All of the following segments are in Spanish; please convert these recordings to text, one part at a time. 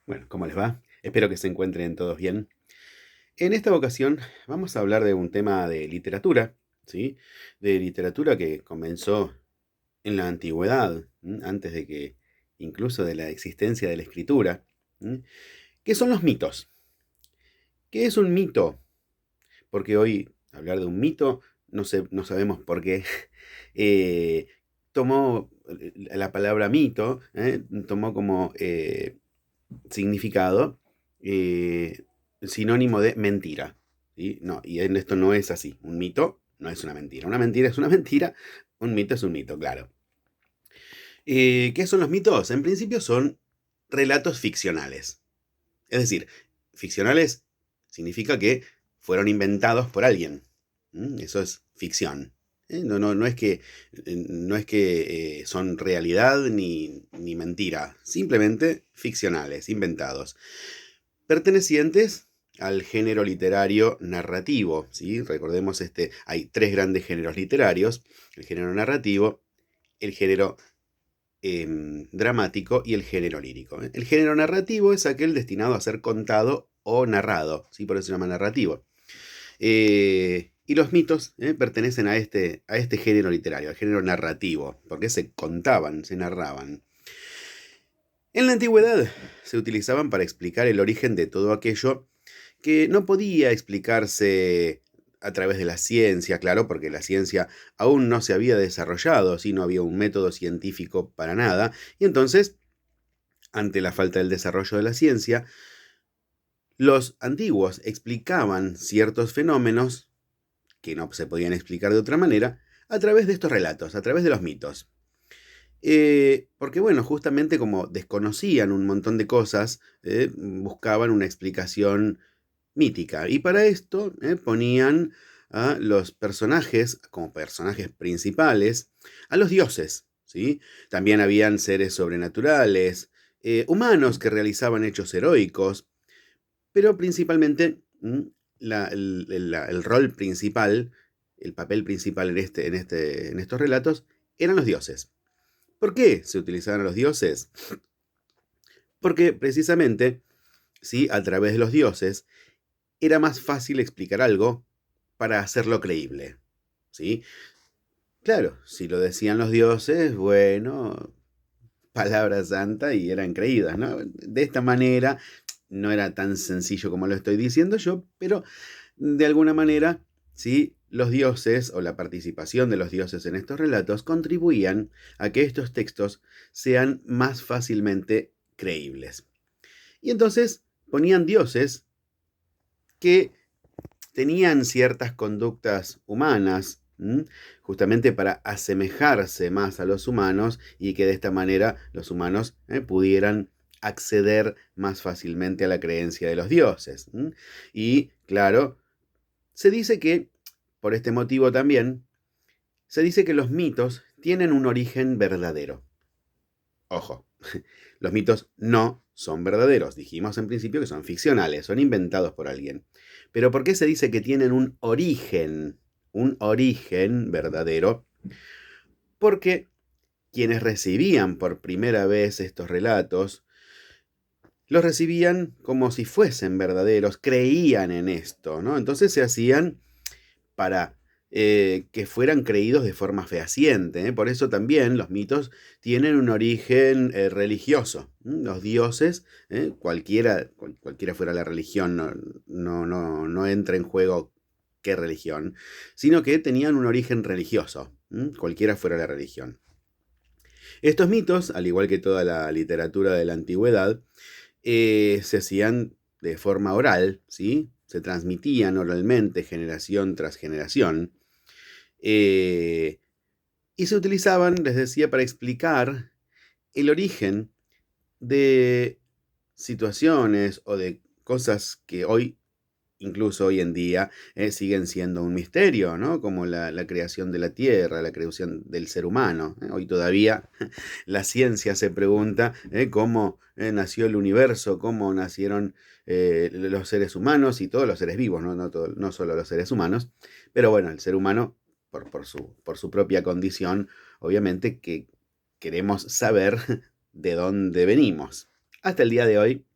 Bueno, ¿cómo les va? Espero que se encuentren todos bien. En esta ocasión vamos a hablar de un tema de literatura, ¿sí? De literatura que comenzó en la antigüedad, antes de que incluso de la existencia de la escritura, ¿m? ¿Qué son los mitos? ¿Qué es un mito? Porque hoy hablar de un mito no sabemos por qué eh, tomó la palabra mito, tomó como significado eh, sinónimo de mentira. ¿Sí? No, y en esto no es así. Un mito no es una mentira. Una mentira es una mentira, un mito es un mito, claro. ¿Qué son los mitos? En principio son relatos ficcionales. Es decir, ficcionales significa que fueron inventados por alguien. Eso es ficción. No es que, son realidad ni mentira. Simplemente ficcionales, inventados. Pertenecientes al género literario narrativo, ¿sí? Recordemos, hay tres grandes géneros literarios: el género narrativo, el género dramático y el género lírico. El género narrativo es aquel destinado a ser contado o narrado, ¿sí? Por eso se llama narrativo. Y los mitos pertenecen a este género literario, al género narrativo, porque se contaban, se narraban. En la antigüedad se utilizaban para explicar el origen de todo aquello que no podía explicarse a través de la ciencia, claro, porque la ciencia aún no se había desarrollado, ¿sí? No había un método científico para nada, y entonces, ante la falta del desarrollo de la ciencia, los antiguos explicaban ciertos fenómenos que no se podían explicar de otra manera a través de estos relatos, a través de los mitos. Porque bueno, justamente como desconocían un montón de cosas, buscaban una explicación mítica. Y para esto ponían a los personajes, como personajes principales, a los dioses, ¿sí? También habían seres sobrenaturales, humanos que realizaban hechos heroicos, pero principalmente el rol principal, el papel principal en estos relatos, eran los dioses. ¿Por qué se utilizaban a los dioses? Porque precisamente, ¿sí? A través de los dioses, era más fácil explicar algo para hacerlo creíble, ¿sí? Claro, si lo decían los dioses, bueno, palabra santa y eran creídas, ¿no? De esta manera, no era tan sencillo como lo estoy diciendo yo, pero de alguna manera, ¿sí? Los dioses o la participación de los dioses en estos relatos contribuían a que estos textos sean más fácilmente creíbles. Y entonces ponían dioses que tenían ciertas conductas humanas, justamente para asemejarse más a los humanos y que de esta manera los humanos pudieran acceder más fácilmente a la creencia de los dioses. Y claro, se dice que, por este motivo también, se dice que los mitos tienen un origen verdadero. Ojo, los mitos no son verdaderos. Dijimos en principio que son ficcionales, son inventados por alguien. Pero ¿por qué se dice que tienen un origen? Un origen verdadero. Porque quienes recibían por primera vez estos relatos, los recibían como si fuesen verdaderos, creían en esto, ¿no? Entonces se hacían para que fueran creídos de forma fehaciente. Por eso también los mitos tienen un origen religioso. Los dioses, cualquiera fuera la religión, no entra en juego qué religión, sino que tenían un origen religioso, cualquiera fuera la religión. Estos mitos, al igual que toda la literatura de la antigüedad, se hacían de forma oral, ¿sí? Se transmitían oralmente generación tras generación. eh, y se utilizaban, les decía, para explicar el origen de situaciones o de cosas que hoy, incluso hoy en día, siguen siendo un misterio, ¿no? Como la creación de la Tierra, la creación del ser humano. Hoy todavía la ciencia se pregunta cómo nació el universo, cómo nacieron los seres humanos y todos los seres vivos, no solo los seres humanos. Pero bueno, el ser humano, por su propia condición, obviamente que queremos saber de dónde venimos. Hasta el día de hoy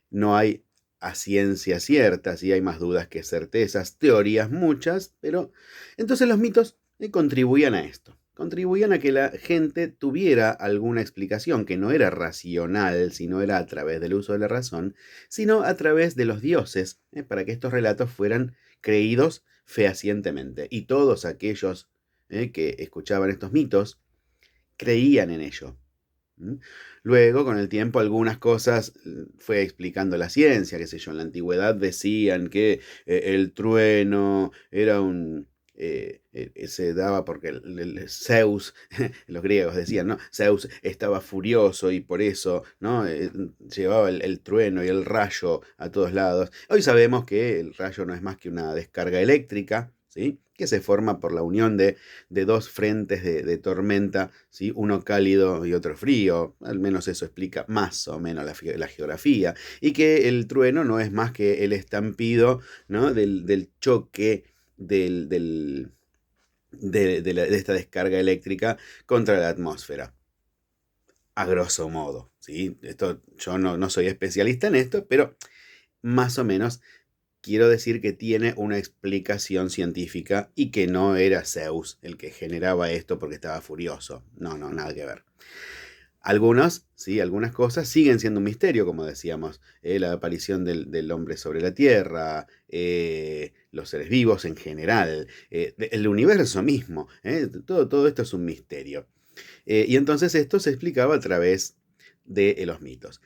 No hay a ciencia cierta, sí hay más dudas que certezas, teorías muchas, pero entonces los mitos contribuían a esto. Contribuían a que la gente tuviera alguna explicación que no era racional, sino era a través del uso de la razón, sino a través de los dioses, para que estos relatos fueran creídos fehacientemente. Y todos aquellos que escuchaban estos mitos creían en ello. Luego, con el tiempo, algunas cosas fue explicando la ciencia, qué sé yo, en la antigüedad decían que el trueno era se daba porque Zeus, los griegos decían, ¿no? Zeus estaba furioso y por eso, ¿no? Llevaba el trueno y el rayo a todos lados. Hoy sabemos que el rayo no es más que una descarga eléctrica, ¿sí? Que se forma por la unión de dos frentes de tormenta, ¿sí? Uno cálido y otro frío, al menos eso explica más o menos la geografía, y que el trueno no es más que el estampido, ¿no? del choque de esta descarga eléctrica contra la atmósfera. A grosso modo, ¿sí? Yo no soy especialista en esto, pero más o menos quiero decir que tiene una explicación científica y que no era Zeus el que generaba esto porque estaba furioso. No, nada que ver. Algunas cosas siguen siendo un misterio, como decíamos. La aparición del hombre sobre la Tierra, los seres vivos en general, el universo mismo. Todo esto es un misterio. Y entonces esto se explicaba a través de los mitos.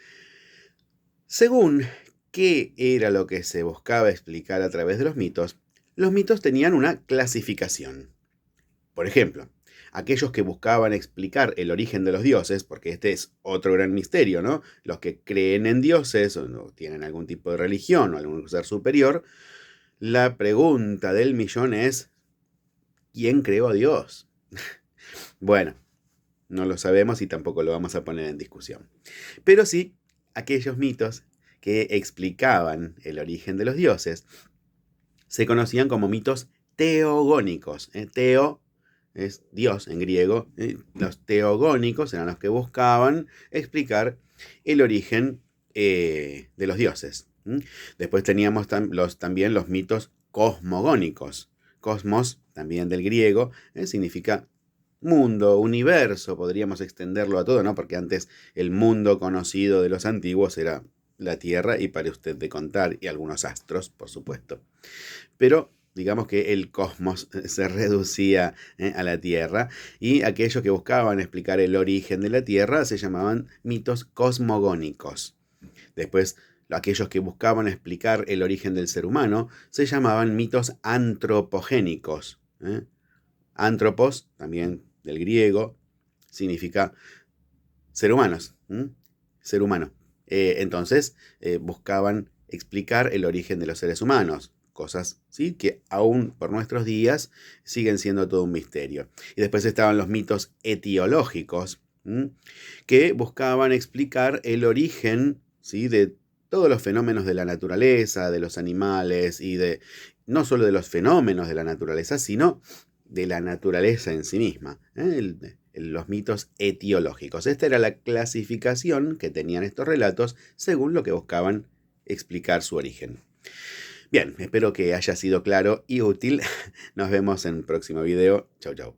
Según qué era lo que se buscaba explicar a través de los mitos tenían una clasificación. Por ejemplo, aquellos que buscaban explicar el origen de los dioses, porque este es otro gran misterio, ¿no? Los que creen en dioses o tienen algún tipo de religión o algún ser superior, la pregunta del millón es, ¿quién creó a Dios? Bueno, no lo sabemos y tampoco lo vamos a poner en discusión. Pero sí, aquellos mitos que explicaban el origen de los dioses se conocían como mitos teogónicos. Teo es Dios en griego. Los teogónicos eran los que buscaban explicar el origen de los dioses. Después teníamos también los mitos cosmogónicos. Cosmos, también del griego, significa mundo, universo, podríamos extenderlo a todo, ¿no? Porque antes el mundo conocido de los antiguos era la Tierra y para usted de contar, y algunos astros, por supuesto. Pero digamos que el cosmos se reducía a la Tierra, y aquellos que buscaban explicar el origen de la Tierra se llamaban mitos cosmogónicos. Después, aquellos que buscaban explicar el origen del ser humano se llamaban mitos antropogénicos. Antropos, también del griego, significa ser humanos, ser humano. Entonces, buscaban explicar el origen de los seres humanos, cosas, ¿sí?, que aún por nuestros días siguen siendo todo un misterio. Y después estaban los mitos etiológicos, que buscaban explicar el origen, ¿sí?, de todos los fenómenos de la naturaleza, de los animales y no solo de los fenómenos de la naturaleza, sino de la naturaleza en sí misma, los mitos etiológicos. Esta era la clasificación que tenían estos relatos según lo que buscaban explicar su origen. Bien, espero que haya sido claro y útil. Nos vemos en el próximo video. Chau, chau.